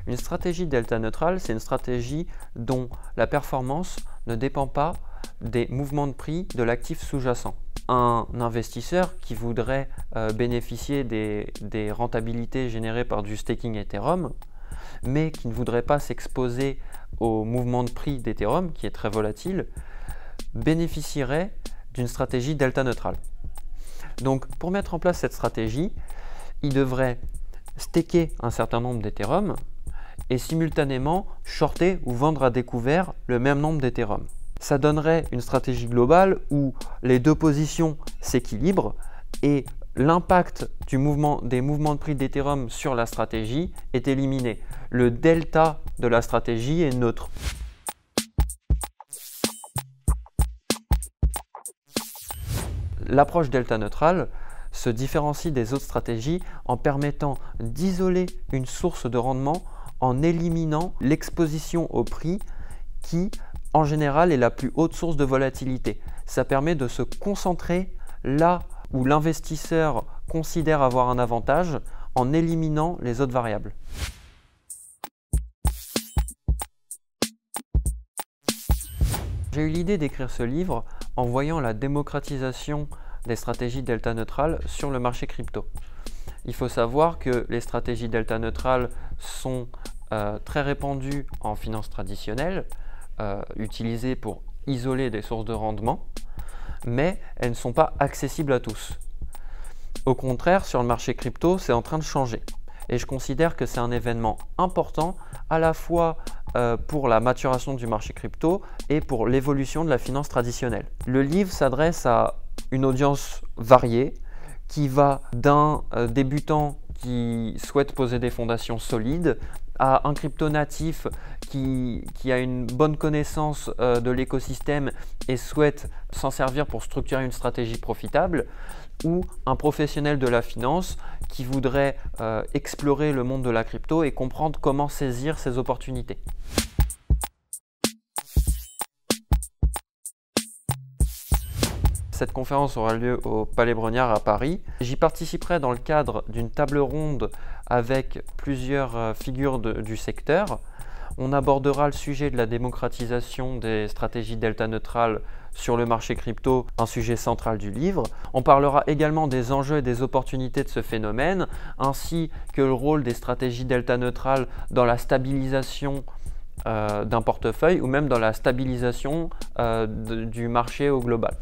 Une stratégie delta neutrale, c'est une stratégie dont la performance ne dépend pas des mouvements de prix de l'actif sous-jacent. Un investisseur qui voudrait bénéficier des rentabilités générées par du staking Ethereum, mais qui ne voudrait pas s'exposer au mouvement de prix d'Ethereum, qui est très volatile, bénéficierait d'une stratégie delta neutrale. Donc, pour mettre en place cette stratégie, il devrait staker un certain nombre d'Ethereum et simultanément shorter ou vendre à découvert le même nombre d'Ethereum. Ça donnerait une stratégie globale où les deux positions s'équilibrent et l'impact des mouvements de prix d'Ethereum sur la stratégie est éliminé. Le delta de la stratégie est neutre. L'approche delta neutrale se différencie des autres stratégies en permettant d'isoler une source de rendement en éliminant l'exposition au prix qui, en général, est la plus haute source de volatilité. Ça permet de se concentrer là où l'investisseur considère avoir un avantage en éliminant les autres variables. J'ai eu l'idée d'écrire ce livre en voyant la démocratisation des stratégies delta neutrales sur le marché crypto. Il faut savoir que les stratégies delta neutrales sont très répandues en finance traditionnelle, utilisées pour isoler des sources de rendement, mais elles ne sont pas accessibles à tous. Au contraire, sur le marché crypto, c'est en train de changer. Et je considère que c'est un événement important à la fois pour la maturation du marché crypto et pour l'évolution de la finance traditionnelle. Le livre s'adresse à une audience variée qui va d'un débutant qui souhaite poser des fondations solides à un crypto natif qui a une bonne connaissance de l'écosystème et souhaite s'en servir pour structurer une stratégie profitable, ou un professionnel de la finance qui voudrait explorer le monde de la crypto et comprendre comment saisir ces opportunités. Cette conférence aura lieu au Palais Brongniart à Paris. J'y participerai dans le cadre d'une table ronde avec plusieurs figures du secteur. On abordera le sujet de la démocratisation des stratégies delta neutrales sur le marché crypto, un sujet central du livre. On parlera également des enjeux et des opportunités de ce phénomène, ainsi que le rôle des stratégies delta neutrales dans la stabilisation d'un portefeuille ou même dans la stabilisation du marché au global.